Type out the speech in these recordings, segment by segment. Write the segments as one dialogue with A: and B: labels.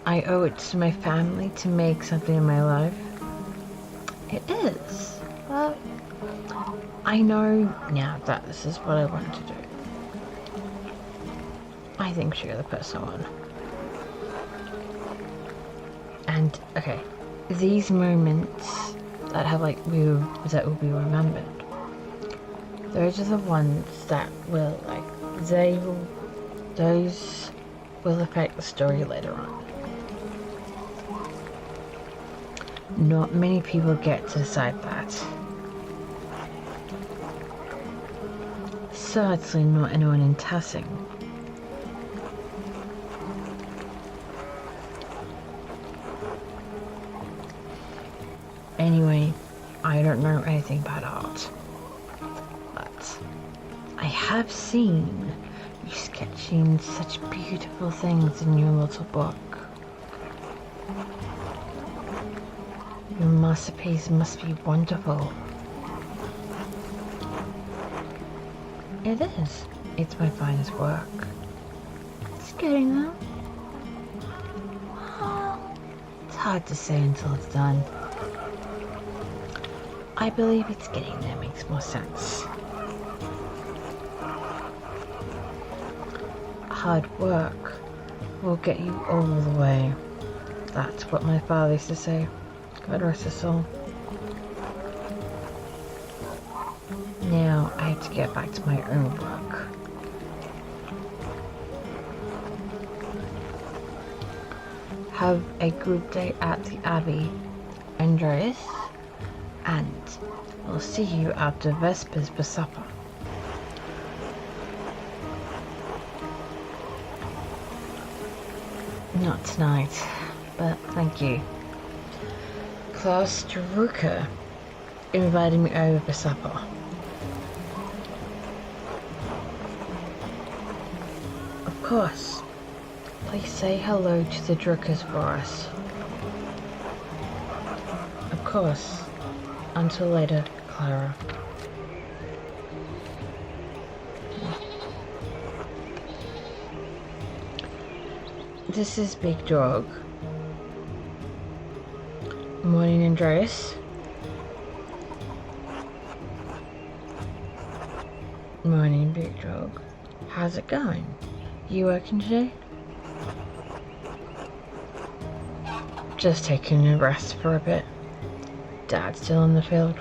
A: I owe it to my family to make something in my life. It is, but I know now that this is what I want to do. I think you're the person I want. And okay, these moments that have that will be remembered, those are the ones that will those will affect the story later on. Not many people get to decide that. Certainly not anyone in Tassing. Anyway, I don't know anything about art, but I have seen you sketching such beautiful things in your little book. Your masterpiece must be wonderful. It is. It's my finest work. It's getting there. Well, it's hard to say until it's done. I believe it's getting there makes more sense. Hard work will get you all the way. That's what my father used to say. God rest his soul. Now I have to get back to my own work. Have a good day at the Abbey, Andreas, and I'll see you after Vespers for supper. Not tonight, but thank you. Klaus Drucker invited me over for supper. Of course. Please say hello to the Druckers for us. Of course. Until later, Clara. This is Big Dog. Morning, Andreas. Morning, Big Dog. How's it going? You working today? Just taking a rest for a bit. Dad's still in the field.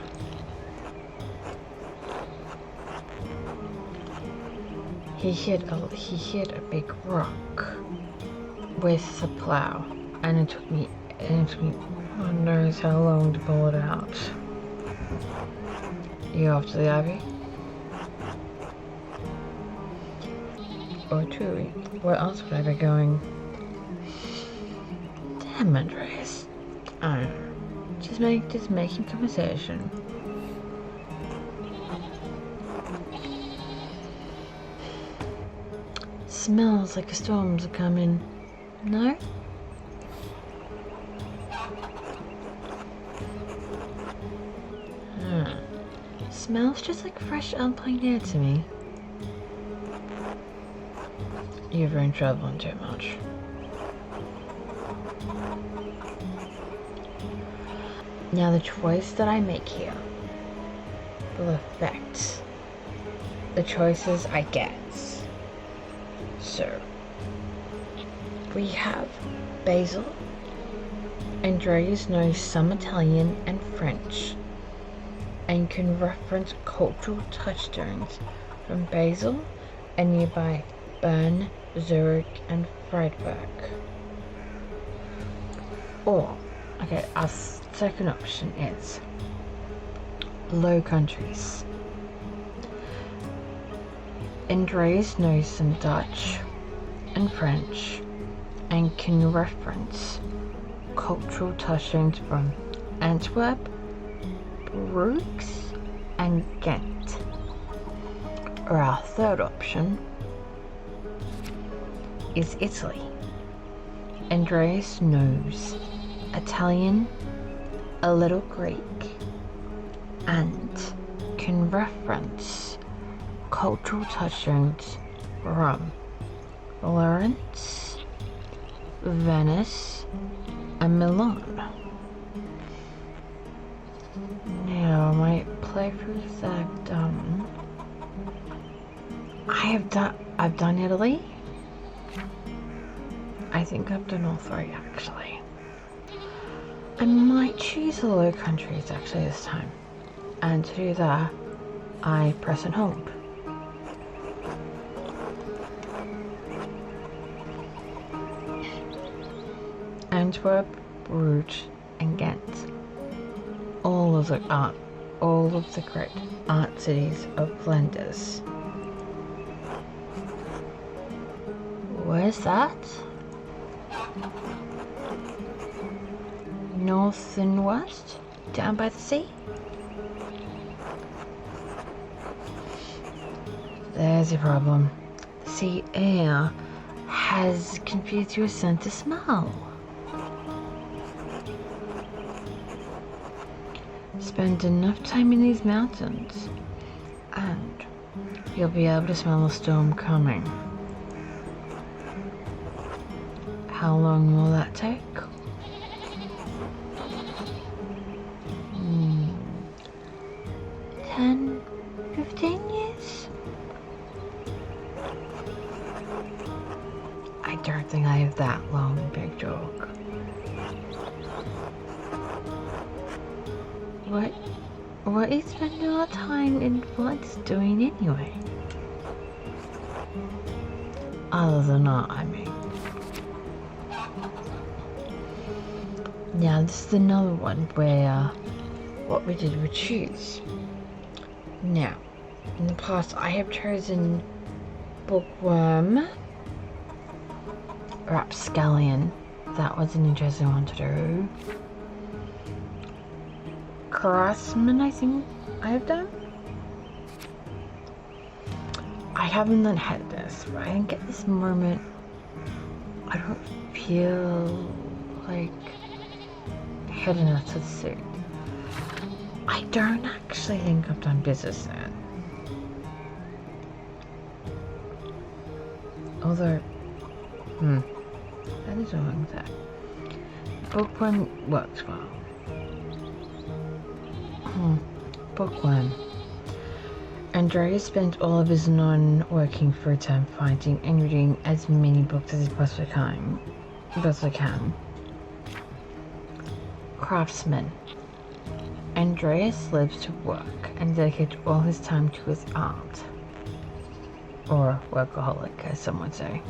A: He hit a big rock with the plow, and it took me God knows how long to pull it out. You off to the Abbey? Or truly, where else would I be going? Damn, Andreas. I don't know. Just making conversation. Smells like a storm's coming. No? Smells just like fresh alpine air to me. You've been traveling too much. Now the choice that I make here will affect the choices I get. So, we have Basil. Andreas knows some Italian and French and can reference cultural touchstones from Basel and nearby Bern, Zurich and Freiburg. Or, okay, our second option is Low Countries. Andreas knows some Dutch and French and can reference cultural touchstones from Antwerp, Brooks and Ghent. Or our third option is Italy. Andreas knows Italian, a little Greek, and can reference cultural touchstones from Florence, Venice, and Milan. Now, my playthroughs I've done. I've done Italy. I think I've done all three actually. I might choose the Low Countries actually this time. And to do that, I press and hold. Antwerp, Bruges, and Ghent. All of the great art cities of Flanders. Where's that? North and west? Down by the sea? There's a problem. The sea air has confused your sense of smell. Spend enough time in these mountains and you'll be able to smell the storm coming. How long will that take? 10, 15 years? I don't think I have that long, big joke. What are you spending all the time in Floods doing anyway? Other than that, I mean. Now, this is another one where what we did was choose. Now, in the past, I have chosen Bookworm, Rapscallion. That was an interesting one to do. Craftsman, I think I have done. I haven't done Headless, but I didn't get this moment. I don't feel like heading out to the suit. I don't actually think I've done Business then. Although, that is wrong with that. Bookworm works well. Bookworm. Andreas spent all of his non-working free time finding and reading as many books as he possibly can. Craftsman. Andreas lives to work and dedicates all his time to his art. Or workaholic, as some would say.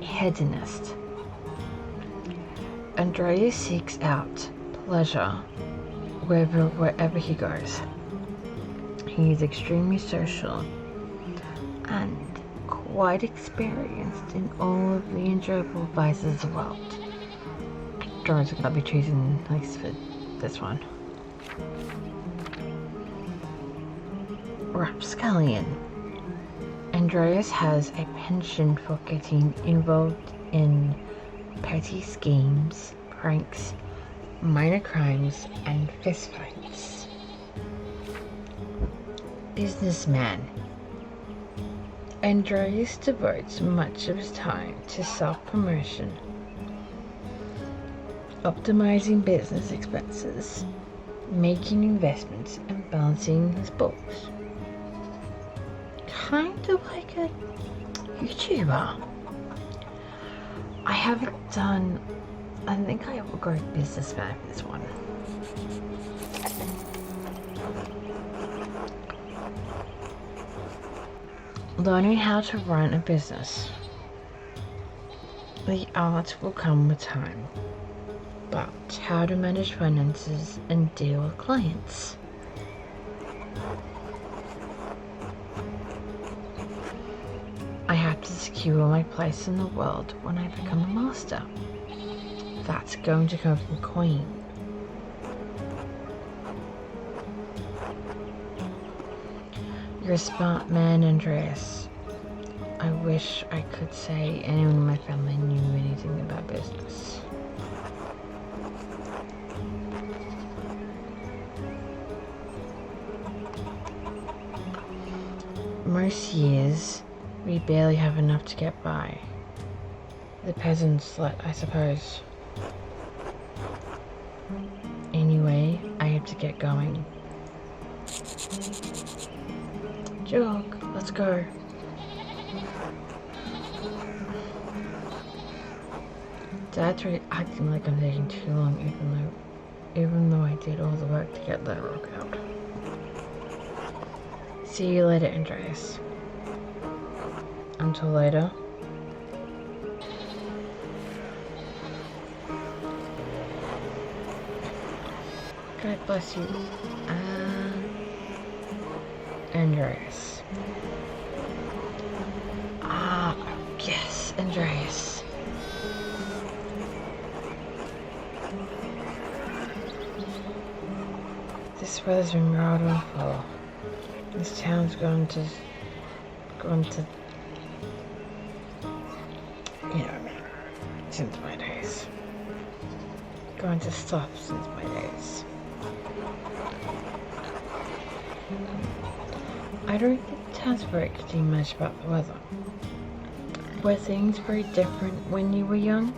A: Hedonist. Andreas seeks out pleasure wherever he goes. He is extremely social and quite experienced in all of the enjoyable vices of the world. I don't think I'll be choosing nice for this one. Rapscallion. Andreas has a penchant for getting involved in petty schemes, pranks, minor crimes, and fistfights. Businessman. Andreas devotes much of his time to self-promotion, optimizing business expenses, making investments, and balancing his books. Kind of like a YouTuber. I haven't done. I think I will go businessman for this one. Learning how to run a business. The art will come with time, but how to manage finances and deal with clients. I have to secure my place in the world when I become a master. That's going to come from Queen. You're a smart man, Andreas. I wish I could say anyone in my family knew anything about business. Most years, We barely have enough to get by. The peasants let, I suppose. Anyway, I have to get going. Jog, let's go. Dad's really acting like I'm taking too long, even though I did all the work to get that rock out. See you later, Andreas. Until later. God bless you, Andreas. Ah, yes, Andreas. This weather's been god awful. This town's going to, you know, since my days. Going to stop since my days. I don't think towns were extreme much about the weather. Were things very different when you were young?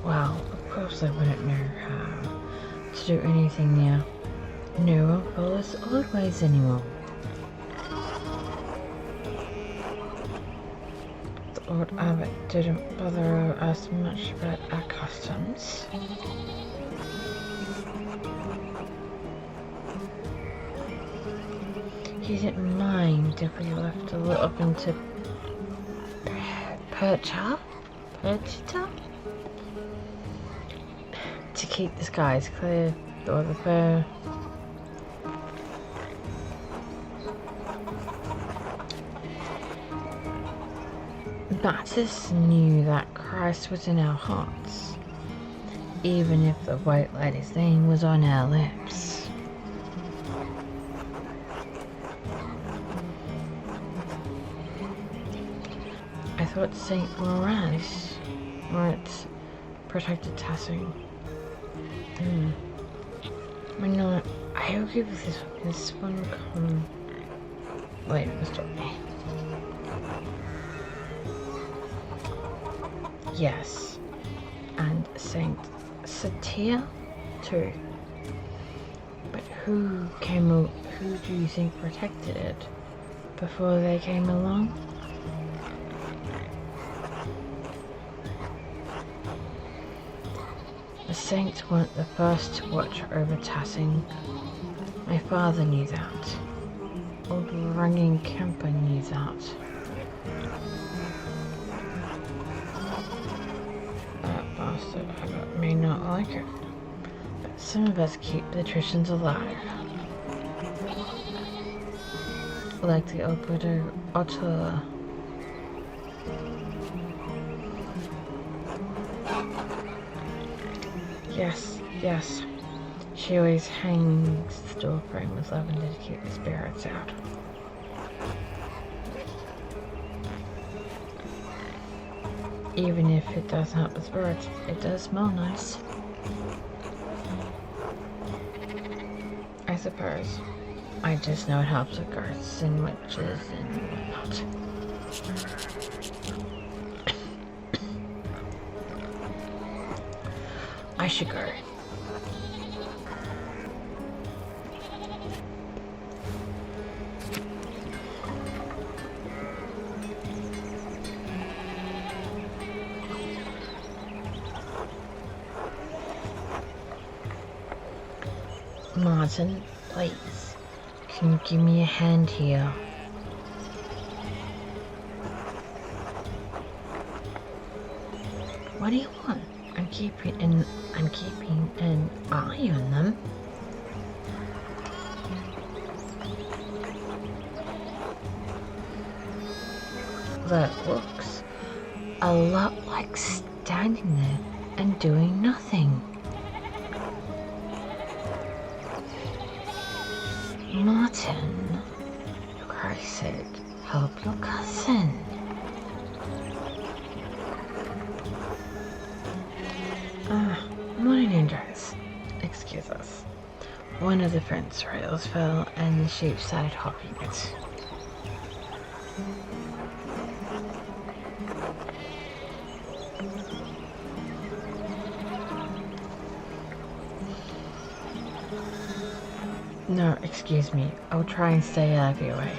A: Well, of course I wouldn't know how to do anything now. No one follows old ways anymore. The old abbot didn't bother us much about our customs. He didn't mind if we left a little into Perchita? To keep the skies clear, or the fair. Baptists knew that Christ was in our hearts, even if the white lady's name was on our lips. I thought Saint Laurence might protected Tassing. Why not? I will give this one come later in the story. Yes, and Saint Satia too. But who do you think protected it before they came along? The saints weren't the first to watch over Tassing. My father knew that. Old Runging Kemper knew that. That bastard Abbot may not like it, but some of us keep the traditions alive. Like the old widow Ottula. Yes. She always hangs the door frame with lavender to keep the spirits out. Even if it doesn't help the spirits, it does smell nice. I suppose. I just know it helps with ghosts and witches and whatnot. I should go. Martin, please, can you give me a hand here? What do you want? I'm keeping an eye on them. That looks a lot like standing there and doing nothing. Martin, for Christ's sake, help your cousin. One of the fence rails fell and the sheep started hopping it. No, excuse me. I'll try and stay out of your way.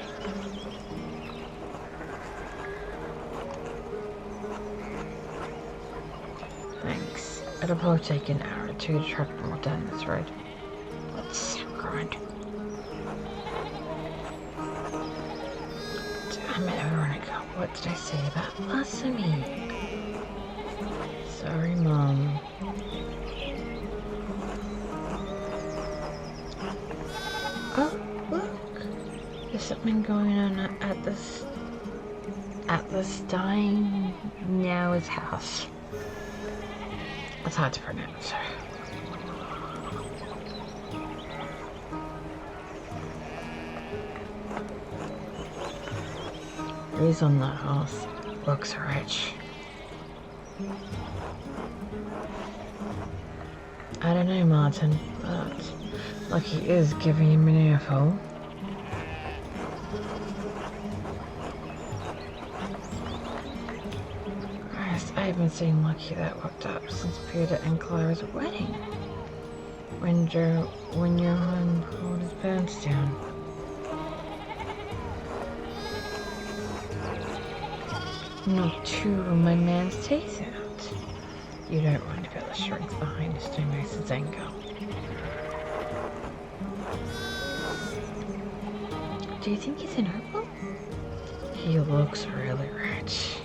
A: Thanks. It'll probably take an hour or two to travel more down this road. What's so grind? Damn it, Veronica. What did I say about blasphemy? Sorry, Mom. Oh, look! There's something going on at the Steinau's house. It's hard to pronounce. Who's on the house? Looks rich. I don't know, Martin, but Lucky is giving him an earful. Christ, I haven't seen Lucky that worked up since Peter and Clara's wedding. When Johan pulled his pants down. Not two of my man's teeth out. You don't want to feel the strength behind a stonemason's anger. Do you think he's in purple? He looks really rich.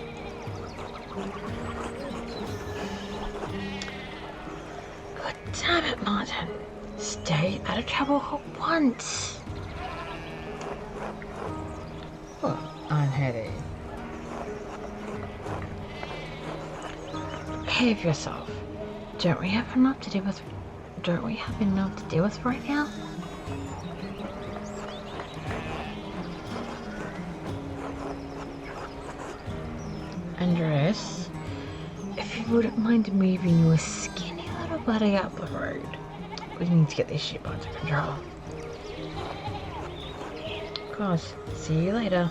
A: God damn it, Martin. Stay out of trouble for once. Oh, unheady. Behave yourself. Don't we have enough to deal with right now? Andreas, if you wouldn't mind moving your skinny little buddy up the road, we need to get this ship under control. Of course, see you later.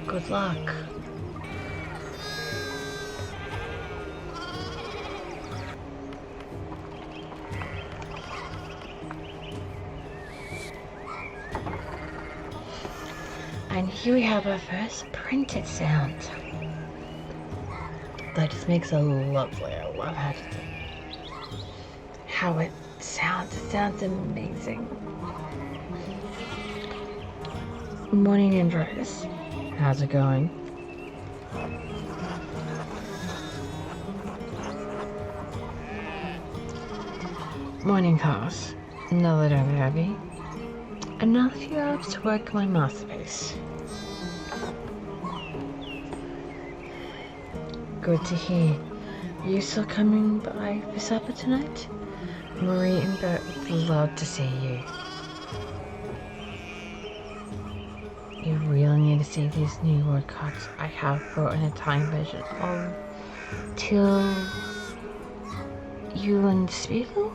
A: Good luck. And here we have our first printed sound. That just makes a lovely, I love how it sounds. It sounds amazing. Morning, Andreas. How's it going? Morning, Carlos. Another day, baby. Another few hours to work my masterpiece. Good to hear. You still coming by for supper tonight? Marie and Bert would love to see you. You really need to see these new woodcuts I have brought in a time version of Till You Spiegel?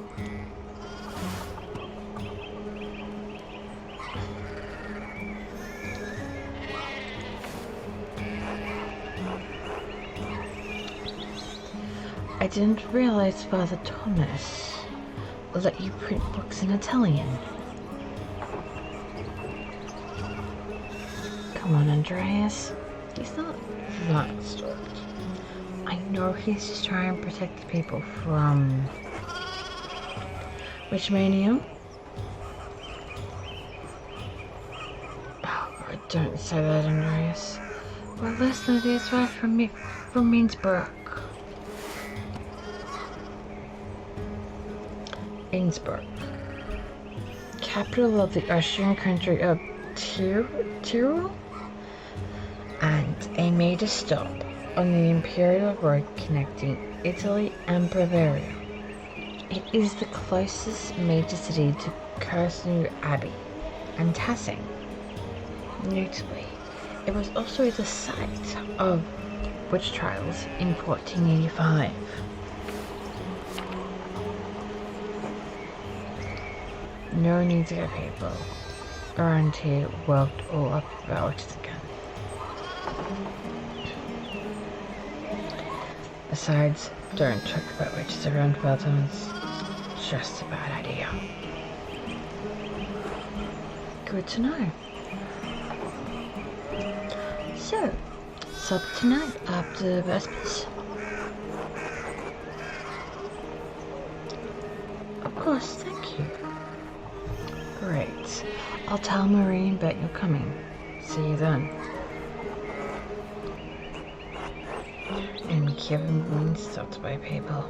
A: I didn't realize Father Thomas will let you print books in Italian. Come on, Andreas. He's not that strict. I know he's just trying to protect the people from... Which mania? Oh, don't say that, Andreas. We're listening to this right from Innsbruck. Innsbruck, capital of the Austrian country of Tyrol, and a major stop on the imperial road connecting Italy and Bavaria. It is the closest major city to Kursenau Abbey and Tassing. Notably, it was also the site of witch trials in 1485. No need to get people around here worked all up about it again. Besides, don't talk about witches around Belgians. It's just a bad idea. Good to know. So, supper tonight after Vespers? Of course, thank you. Great. I'll tell Maureen that you're coming. See you then. And Kevin being stopped by people.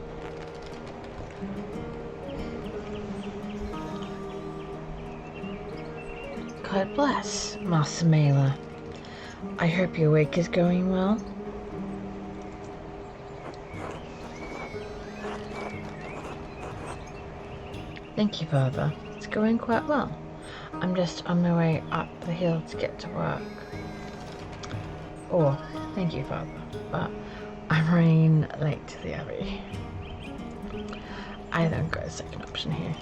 A: God bless, Master Mailer. I hope your week is going well. Thank you, Father. It's going quite well. I'm just on my way up the hill to get to work. Oh, thank you, Father, but I'm running late to the Abbey. I don't got a second option here.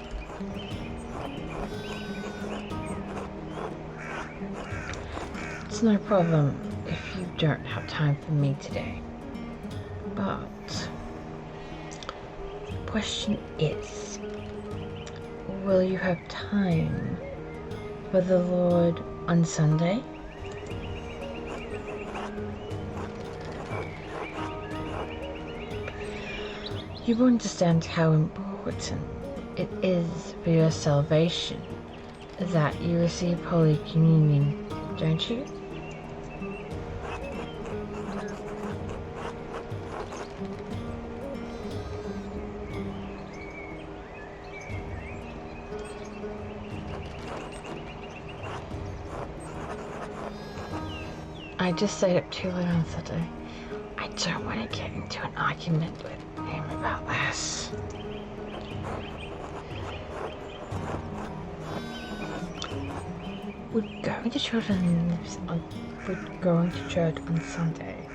A: It's no problem if you don't have time for me today. But the question is, will you have time for the Lord on Sunday? You will understand how important it is for your salvation that you receive Holy Communion, don't you? I just stayed up too late on Saturday. I don't want to get into an argument with him about this. Would going to church on Sunday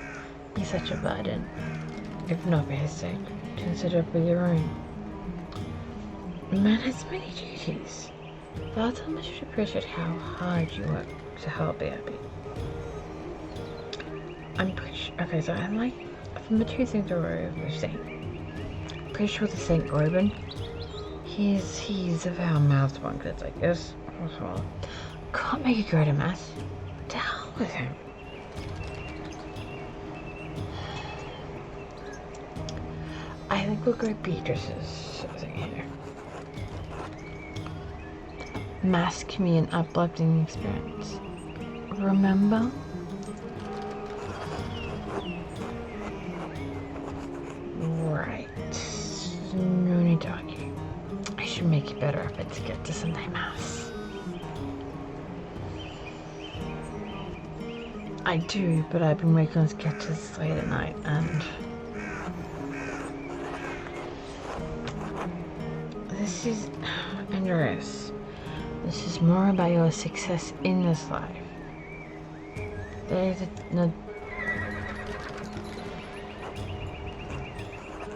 A: be such a burden? If not for his sake, consider for your own. Man has many duties. Father must appreciate how hard you work to help the Abbey. I'm pretty sure, okay, so I'm like, from the two things we've seen, pretty sure the Saint Reuben, he's of our mouths one, because I guess, can't make a go to mass. To hell with him. I think we'll go Beatrice's thing here. Mass can be an uplifting experience. Remember? Right. No need to argue. I should make a better effort to get to Sunday Mass. I do, but I've been working on sketches late at night and this is Andreas. This is more about your success in this life. There's no.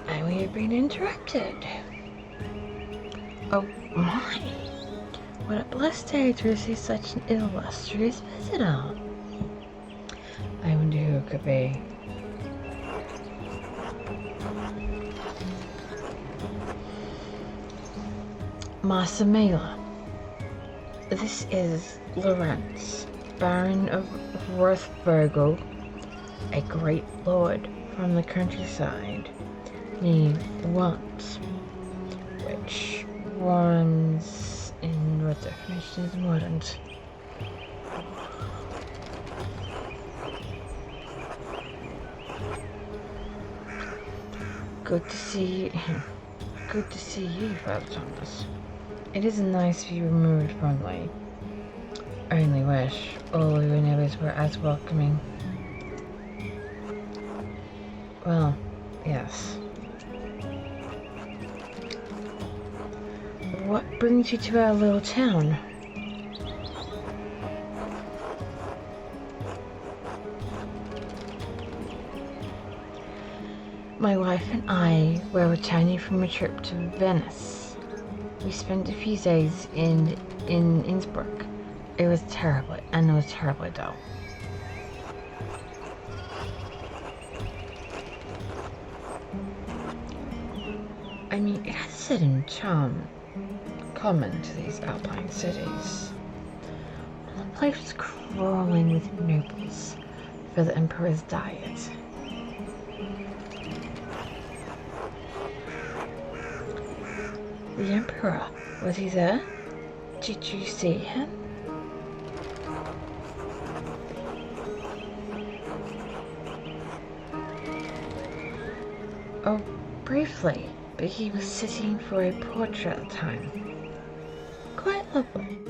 A: And we have been interrupted. Oh my! What a blessed day to receive such an illustrious visitor. I wonder who it could be. Master Mailer. This is Lorenz, Baron of Rothburgel, a great lord from the countryside named Want, which runs in what definition is modern. Good to see you, Father Thomas. It is a nice view removed from me. Only wish all of your neighbors were as welcoming. Well, yes. What brings you to our little town? My wife and I were returning from a trip to Venice. We spent a few days in Innsbruck. It was terrible, and it was terribly dull. I mean, it has a certain charm common to these alpine cities. The place was crawling with nobles for the emperor's diet. The emperor, was he there? Did you see him? Oh, briefly, but he was sitting for a portrait at the time. Quite lovely.